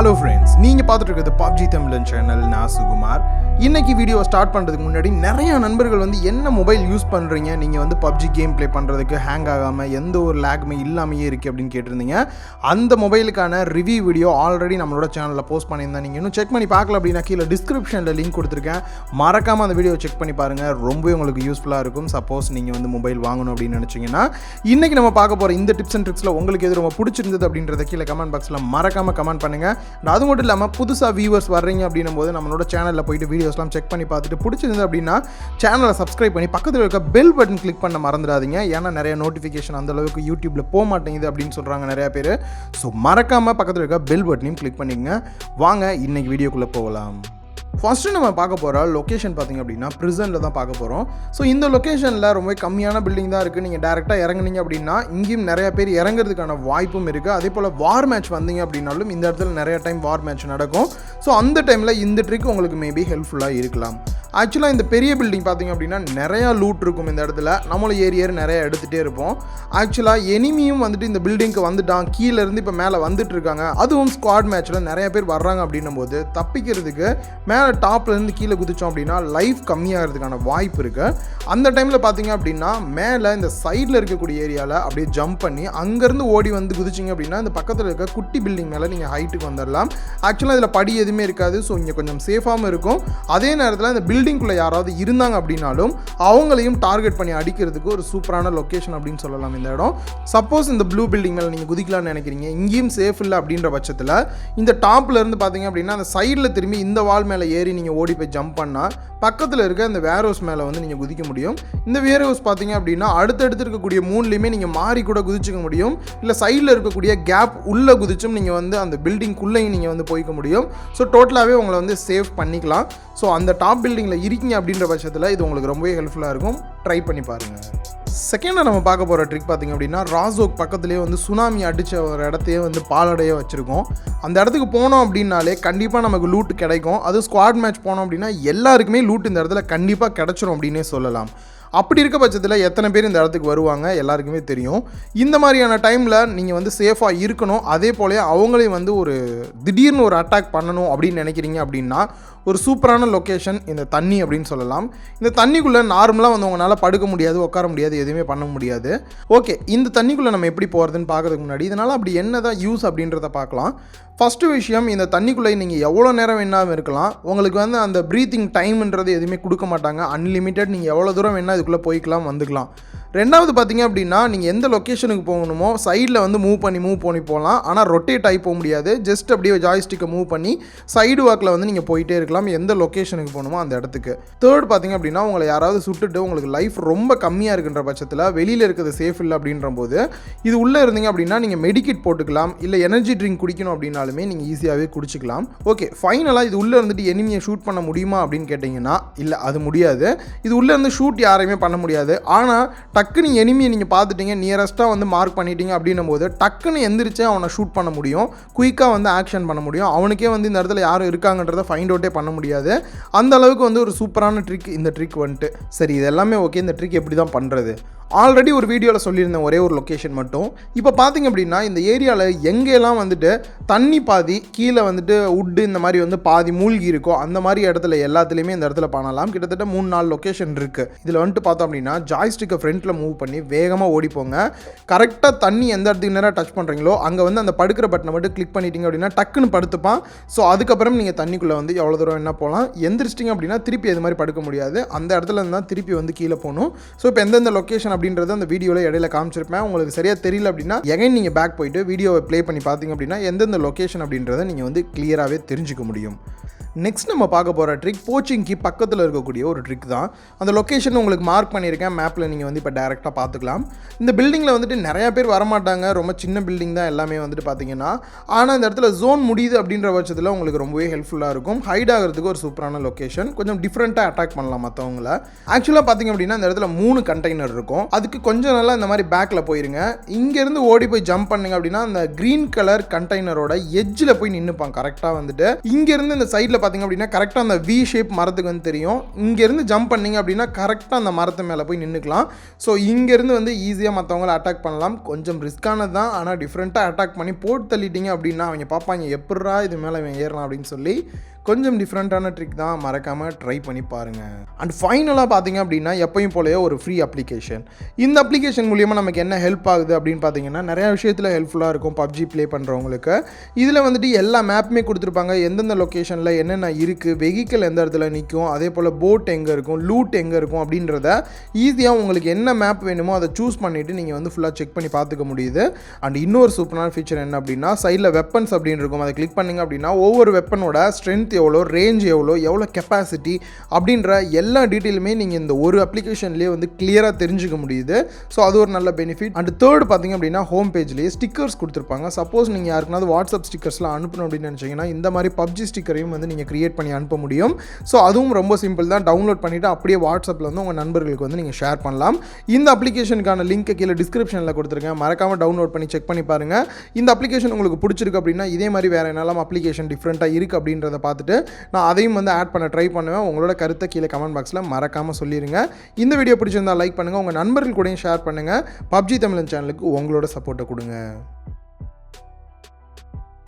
Hello friends, நீங்கள் பார்த்துட்டு இருக்கிறது பப்ஜி தமிழன் சேனல். நான் சுகுமார். இன்றைக்கி வீடியோ ஸ்டார்ட் பண்ணுறதுக்கு முன்னாடி நிறையா நண்பர்கள் என்ன மொபைல் யூஸ் பண்ணுறீங்க, நீங்கள் பப்ஜி கேம் ப்ளே பண்ணுறதுக்கு ஹேங் ஆகாமல் எந்த ஒரு லேக்குமே இல்லாமையே இருக்குது அப்படின்னு கேட்டிருந்தீங்க. அந்த மொபைலுக்கான ரிவ்யூ வீடியோ ஆல்ரெடி நம்மளோட சேனலில் போஸ்ட் பண்ணியிருந்தேன். நீங்கள் இன்னும் செக் பண்ணி பார்க்கல அப்படின்னா கீழே டிஸ்கிரிப்ஷனில் லிங்க் கொடுத்துருக்கேன். மறக்காமல் அந்த வீடியோ செக் பண்ணி பாருங்கள். ரொம்பவே உங்களுக்கு யூஸ்ஃபுல்லாக இருக்கும். சப்போஸ் நீங்கள் மொபைல் வாங்கணும் அப்படின்னு நினச்சிங்கன்னா இன்றைக்கி நம்ம பார்க்க போகிற இந்த டிப்ஸ் அண்ட் ட்ரிக்ஸில் உங்களுக்கு எது ரொம்ப பிடிச்சிருந்தது அப்படின்றத கீழே கமெண்ட் பாக்ஸில் மறக்காமல் கமெண்ட் பண்ணுங்கள். அது மட்டும் இல்லாமல் புதுசாக வியூவர்ஸ் வர்றீங்க அப்படின்னும் போது நம்மளோட சேனலில் போயிட்டு வீடியோஸ்லாம் செக் பண்ணி பார்த்துட்டு பிடிச்சிருந்தது அப்படின்னா சேனலை சப்ஸ்கிரைப் பண்ணி பக்கத்தில் இருக்க பெல் பட்டன் கிளிக் பண்ண மறந்துடாதீங்க. ஏன்னா நிறைய நோட்டிஃபிகேஷன் அந்தளவுக்கு யூடியூப்பில் போக மாட்டேங்குது அப்படின்னு சொல்கிறாங்க நிறையா பேர். ஸோ மறக்காமல் பக்கத்தில் இருக்க பெல் பட்டனையும் கிளிக் பண்ணிக்கங்க. வாங்க இன்றைக்கி வீடியோக்குள்ளே போகலாம். ஃபஸ்ட்டு நம்ம பார்க்க போகிற லொக்கேஷன் பார்த்திங்க அப்படின்னா ப்ரிசனில் தான் பார்க்க போகிறோம். ஸோ இந்த லொக்கேஷனில் ரொம்ப கம்மியான பில்டிங் தான் இருக்குது. நீங்கள் டேரெக்டாக இறங்குனீங்க அப்படின்னா இங்கேயும் நிறைய பேர் இறங்குறதுக்கான வாய்ப்பும் இருக்குது. அதே போல் வார் மேட்ச் வந்தீங்க அப்படின்னாலும் இந்த இடத்துல நிறைய டைம் வார் மேட்ச் நடக்கும். ஸோ அந்த டைமில் இந்த ட்ரிக் உங்களுக்கு மேபி ஹெல்ப்ஃபுல்லாக இருக்கலாம். ஆக்சுவலாக இந்த பெரிய பில்டிங் பார்த்திங்க அப்படின்னா நிறையா லூட் இருக்கும். இந்த இடத்துல நம்மளும் ஏறி நிறையா எடுத்துகிட்டே இருப்போம். ஆக்சுவலாக எனிமியும் இந்த பில்டிங்க்கு வந்துட்டான், கீழேருந்து இப்போ மேலே வந்துட்டு இருக்காங்க. அதுவும் ஸ்குவாட் மேட்ச்சில் நிறைய பேர் வர்றாங்க அப்படின்னும் போது தப்பிக்கிறதுக்கு மேலே டாப்லேருந்து கீழே குதிச்சோம் அப்படின்னா லைஃப் கம்மியாகிறதுக்கான வாய்ப்பு இருக்குது. அந்த டைமில் பார்த்திங்க அப்படின்னா மேலே இந்த சைடில் இருக்கக்கூடிய ஏரியாவில் அப்படியே ஜம்ப் பண்ணி அங்கேருந்து ஓடி குதிச்சிங்க அப்படின்னா இந்த பக்கத்தில் இருக்க குட்டி பில்டிங் மேலே நீங்கள் ஹைட்டுக்கு வந்துடலாம். ஆக்சுவலாக இதில் படி எதுவுமே இருக்காது. ஸோ இங்கே கொஞ்சம் சேஃபாகவும் இருக்கும். அதே நேரத்தில் இந்த பில்டிங்குள்ளே யாராவது இருந்தாங்க அப்படின்னாலும் அவங்களையும் டார்கெட் பண்ணி அடிக்கிறதுக்கு ஒரு சூப்பரான லொக்கேஷன் அப்படின்னு சொல்லலாம் இந்த இடம். சப்போஸ் இந்த ப்ளூ பில்டிங் மேலே நீங்கள் குதிக்கலாம்னு நினைக்கிறீங்க, இங்கேயும் சேஃப் இல்லை அப்படின்ற பட்சத்தில் இந்த டாப்பில் இருந்து பார்த்தீங்க அப்படின்னா அந்த சைடில் திரும்பி இந்த வால் மேலே ஏறி நீங்கள் ஓடி போய் ஜம்ப் பண்ணால் பக்கத்தில் இருக்க இந்த வேர் ஹவுஸ் மேலே நீங்கள் குதிக்க முடியும். இந்த வேர் ஹவுஸ் பார்த்தீங்க அப்படின்னா அடுத்தடுத்து இருக்கக்கூடிய மூணுலேயுமே நீங்கள் மாறி கூட குதிச்சிக்க முடியும். இல்லை சைடில் இருக்கக்கூடிய கேப் உள்ளே குதிச்சும் நீங்கள் அந்த பில்டிங்குள்ளேயும் நீங்கள் போய்க்க முடியும். ஸோ டோட்டலாகவே உங்களை சேவ் பண்ணிக்கலாம். ஸோ அந்த டாப் பில்டிங்கில் இருக்கீங்க அப்படின்ற பட்சத்தில் இது உங்களுக்கு ரொம்பவே ஹெல்ப்ஃபுல்லாக இருக்கும். ட்ரை பண்ணி பாருங்கள். செகண்டாக நம்ம பார்க்க போகிற ட்ரிக் பார்த்திங்க அப்படின்னா ராசோக் பக்கத்துலேயே சுனாமி அடித்த ஒரு இடத்தையே பாலடைய வச்சுருக்கோம். அந்த இடத்துக்கு போனோம் அப்படின்னாலே கண்டிப்பாக நமக்கு லூட் கிடைக்கும். அது ஸ்குவாட் மேட்ச் போனோம் அப்படின்னா எல்லாருக்குமே லூட் இந்த இடத்துல கண்டிப்பாக கிடச்சிரும் அப்படின்னே சொல்லலாம். அப்படி இருக்க பட்சத்தில் எத்தனை பேர் இந்த இடத்துக்கு வருவாங்க எல்லாருக்குமே தெரியும். இந்த மாதிரியான டைமில் நீங்கள் சேஃபாக இருக்கணும். அதே போல் அவங்களையும் ஒரு திடீர்னு ஒரு அட்டாக் பண்ணணும் அப்படின்னு நினைக்கிறீங்க அப்படின்னா ஒரு சூப்பரான லொக்கேஷன் இந்த தண்ணி அப்படின்னு சொல்லலாம். இந்த தண்ணிக்குள்ளே நார்மலாக உங்களால் படுக்க முடியாது, உட்கார முடியாது, எதுவுமே பண்ண முடியாது. ஓகே, இந்த தண்ணிக்குள்ளே நம்ம எப்படி போகிறதுன்னு பார்க்கறதுக்கு முன்னாடி இதனால் அப்படி என்ன தான் யூஸ் அப்படின்றத பார்க்கலாம். ஃபஸ்ட்டு விஷயம், இந்த தண்ணிக்குள்ளே நீங்கள் எவ்வளோ நேரம் வேணாலும் இருக்கலாம். உங்களுக்கு அந்த ப்ரீத்திங் டைம்ன்றது எதுவுமே கொடுக்க மாட்டாங்க. அன்லிமிட்டட், நீங்கள் எவ்வளோ தூரம் வேணால் இதுக்குள்ளே போய்க்கலாம், வந்துக்கலாம். ரெண்டாவது பார்த்திங்க அப்படின்னா நீங்கள் எந்த லொக்கேஷனுக்கு போகணுமோ சைடில் மூவ் பண்ணி போகலாம். ஆனால் ரொட்டேட் ஆகி போக முடியாது. ஜஸ்ட் அப்படியே ஜாய்ஸ்டிக்கை மூவ் பண்ணி சைடு வாக்கில் நீங்கள் போயிட்டே இருக்கலாம் எந்த லொக்கேஷனுக்கு போகணுமோ அந்த இடத்துக்கு. தேர்ட் பார்த்திங்க அப்படின்னா உங்களை யாராவது சுட்டுட்டு உங்களுக்கு லைஃப் ரொம்ப கம்மியாக இருக்குன்ற பட்சத்தில் வெளியில் இருக்கிறது சேஃப் இல்லை அப்படின்ற போது இது உள்ளே இருந்தீங்க அப்படின்னா நீங்கள் மெடிக்கிட் போட்டுக்கலாம். இல்லை எனர்ஜி ட்ரிங்க் குடிக்கணும் அப்படின்னாலுமே நீங்கள் ஈஸியாகவே குடிச்சிக்கலாம். ஓகே, ஃபைனலாக இது உள்ளே இருந்துட்டு எனிமியை ஷூட் பண்ண முடியுமா அப்படின்னு கேட்டிங்கன்னா இல்லை, அது முடியாது. இது உள்ளே இருந்து ஷூட் யாரையுமே பண்ண முடியாது. ஆனால் டக்குன்னு எனிமியை நீங்கள் பார்த்துட்டீங்க, நியரஸ்ட்டாக மார்க் பண்ணிட்டீங்க அப்படின்னும் போது டக்குன்னு எந்திரிச்சு அவனை ஷூட் பண்ண முடியும். குயிக்காக ஆக்ஷன் பண்ண முடியும். அவனுக்கே இந்த இடத்துல யாரும் இருக்காங்கன்றதை ஃபைண்ட் அவுட்டே பண்ண முடியாது. அந்த அளவுக்கு ஒரு சூப்பரான ட்ரிக் இந்த ட்ரிக் சரி, இது எல்லாமே ஓகே. இந்த ட்ரிக் எப்படி தான் பண்ணுறது ஆல்ரெடி ஒரு வீடியோவில் சொல்லியிருந்தேன், ஒரே ஒரு லொக்கேஷன் மட்டும். இப்போ பார்த்திங்க அப்படின்னா இந்த ஏரியாவில் எங்கெல்லாம் தண்ணி பாதி கீழே உட்டு இந்த மாதிரி பாதி மூழ்கி இருக்கோ அந்த மாதிரி இடத்துல எல்லாத்துலேயுமே இந்த இடத்துல பண்ணலாம். கிட்டத்தட்ட 3-4 லொக்கேஷன் இருக்குது. இதில் பார்த்தோம் அப்படின்னா ஜாய்ஸ்டிக்கை ஃப்ரண்ட்டில் மூவ் பண்ணி வேகமாக ஓடிப்போங்க. கரெக்டாக தண்ணி எந்த இடத்துக்கு நேராக டச் பண்ணுறீங்களோ அங்கே அந்த படுக்கிற பட்டனை மட்டும் கிளிக் பண்ணிட்டீங்க அப்படின்னா டக்குன்னு படுத்துப்பான். ஸோ அதுக்கப்புறம் நீங்கள் தண்ணிக்குள்ளே எவ்வளோ தூரம் என்ன போகலாம். எந்திரிச்சிட்டிங்க அப்படின்னா திருப்பி அது மாதிரி படுக்க முடியாது. அந்த இடத்துல இருந்தால் திருப்பி கீழே போகணும். ஸோ இப்போ எந்தெந்த லொக்கேஷன் அப்படின்றது அந்த வீடியோவில் இடையில காமிச்சிருப்பேன். உங்களுக்கு சரியாக தெரியல அப்படின்னா எகைன் நீங்கள் பேக் போயிட்டு வீடியோவை ப்ளே பண்ணி பார்த்தீங்க அப்படின்னா எந்தெந்த லொக்கேஷன் அப்படின்றத நீங்கள் கிளியராகவே தெரிஞ்சுக்க முடியும். நெக்ஸ்ட் நம்ம பார்க்க போகிற ட்ரிக் போச்சிங்க்கு பக்கத்தில் இருக்கக்கூடிய ஒரு ட்ரிக் தான். அந்த லொக்கேஷன் உங்களுக்கு மார்க் பண்ணியிருக்கேன் மேப்பில். நீங்கள் இப்போ டேரெக்டாக பார்த்துக்கலாம். இந்த பில்டிங்கில் நிறையா பேர் வரமாட்டாங்க. ரொம்ப சின்ன பில்டிங் தான் எல்லாமே பார்த்தீங்கன்னா. ஆனால் இந்த இடத்துல ஜோன் முடியுது அப்படின்ற பட்சத்தில் உங்களுக்கு ரொம்பவே ஹெல்ப்ஃபுல்லாக இருக்கும். ஹைட் ஆகிறதுக்கு ஒரு சூப்பரான லொக்கேஷன். கொஞ்சம் டிஃப்ரெண்ட்டாக அட்டாக் பண்ணலாம் மற்றவங்கள. ஆக்சுவலாக பார்த்திங்க அப்படின்னா இந்த இடத்துல 3 கண்டெய்னர் இருக்கும். அதுக்கு கொஞ்சம் நல்லா இந்த மாதிரி பேக்கில் போயிருங்க. இங்கேருந்து ஓடி போய் ஜம்ப் பண்ணுங்க அப்படின்னா அந்த க்ரீன் கலர் கண்டெய்னரோட எட்ஜில் போய் நின்றுப்பான் கரெக்டாக. இங்கேருந்து இந்த சைடில் பார்த்திங்க அப்படின்னா கரெக்டாக அந்த வி ஷேப் மரத்துக்கு வந்து தெரியும். இங்கேருந்து ஜம்ப் பண்ணிங்க அப்படின்னா கரெக்டாக அந்த மரத்து மேலே போய் நின்றுக்கலாம். ஸோ இங்கேருந்து வந்து ஈஸியாக மற்றவங்கள அட்டாக் பண்ணலாம். கொஞ்சம் ரிஸ்க்கானது தான், ஆனால் டிஃப்ரெண்ட்டாக அட்டாக் பண்ணி போட்டு தள்ளிட்டீங்க அப்படின்னா அவங்க பார்ப்பாங்க எப்பட்றா இது மேலே இவன் ஏறலாம் அப்படின்னு சொல்லி. கொஞ்சம் டிஃப்ரெண்ட்டான ட்ரிக் தான், மறக்காமல் ட்ரை பண்ணி பாருங்கள். அண்ட் ஃபைனலாக பார்த்தீங்க அப்படின்னா எப்பயும் போலவே ஒரு ஃப்ரீ அப்ளிகேஷன். இந்த அப்ளிகேஷன் மூலிமா நமக்கு என்ன ஹெல்ப் ஆகுது அப்படின்னு பார்த்தீங்கன்னா நிறையா விஷயத்தில் ஹெல்ப்ஃபுல்லாக இருக்கும் பப்ஜி ப்ளே பண்ணுறவங்களுக்கு. இதில் வந்துட்டு எல்லா மேப்புமே கொடுத்துருப்பாங்க, எந்தெந்த லொக்கேஷனில் என்னென்ன இருக்குது, வெஹிக்கிள் எந்த இடத்துல நிற்கும், அதே போல் போட் எங்கே இருக்கும், லூட் எங்கே இருக்கும் அப்படின்றத ஈஸியாக உங்களுக்கு என்ன மேப் வேணுமோ அதை சூஸ் பண்ணிவிட்டு நீங்கள் வந்து ஃபுல்லாக செக் பண்ணி பார்த்துக்க முடியுது. அண்ட் இன்னொரு சூப்பரான ஃபீச்சர் என்ன அப்படின்னா சைடில் வெப்பன்ஸ் அப்படின்னு இருக்கும். அதை கிளிக் பண்ணிங்க அப்படின்னா ஒவ்வொரு வெப்பனோட ஸ்ட்ரென்த் எவ்வளோ, ரேஞ்ச் எவ்வளோ கெப்பாசிட்டி அப்படின்ற எல்லா டீட்டெயிலுமே நீங்கள் இந்த ஒரு அப்ளிகேஷன்லேயே வந்து கிளியராக தெரிஞ்சுக்க முடியுது. ஸோ அது ஒரு நல்ல பெனிஃபிட். அண்ட் தேர்ட் பார்த்திங்க அப்படின்னா ஹோம் பேஜ்லேயே ஸ்டிக்கர்ஸ் கொடுத்துருப்பாங்க. சப்போஸ் நீங்கள் யாருக்குனாவது வாட்ஸ்அப் ஸ்டிக்கர்ஸ்லாம் அனுப்பணும் அப்படின்னு நினச்சிங்கன்னா இந்த மாதிரி பப்ஜி ஸ்டிக்கரையும் வந்து நீங்கள் க்ரியேட் பண்ணி அனுப்ப முடியும். ஸோ அதுவும் ரொம்ப சிம்பிள் தான். டவுன்லோட் பண்ணிவிட்டு அப்படியே வாட்ஸ்அப்பில் வந்து உங்கள் நண்பர்களுக்கு வந்து நீங்கள் ஷேர் பண்ணலாம். இந்த அப்ளிகேஷனுக்கான லிங்க் கீழே டிஸ்கிரிப்ஷனில் கொடுத்துருக்கேன், மறக்காமல் டவுன்லோட் பண்ணி செக் பண்ணி பாருங்கள். இந்த அப்ளிகேஷன் உங்களுக்கு பிடிச்சிருக்கு அப்படின்னா இதே மாதிரி வேறு என்னெல்லாம் அப்ளிகேஷன் டிஃப்ரெண்ட்டாக இருக்குது அப்படின்றத பார்த்துட்டு நான் அதையும் வந்து ஆட் பண்ண ட்ரை பண்ணுவேன். உங்களோட கருத்தை கீழே கமெண்ட் பாக்ஸில் மறக்காமல் சொல்லிடுங்க. இந்த வீடியோ பிடிச்சிருந்தால் லைக் பண்ணுங்கள், உங்கள் நண்பர்கள் கூடயும் ஷேர் பண்ணுங்கள். பப்ஜி தமிழன் சேனலுக்கு உங்களோட சப்போர்ட்டை கொடுங்க.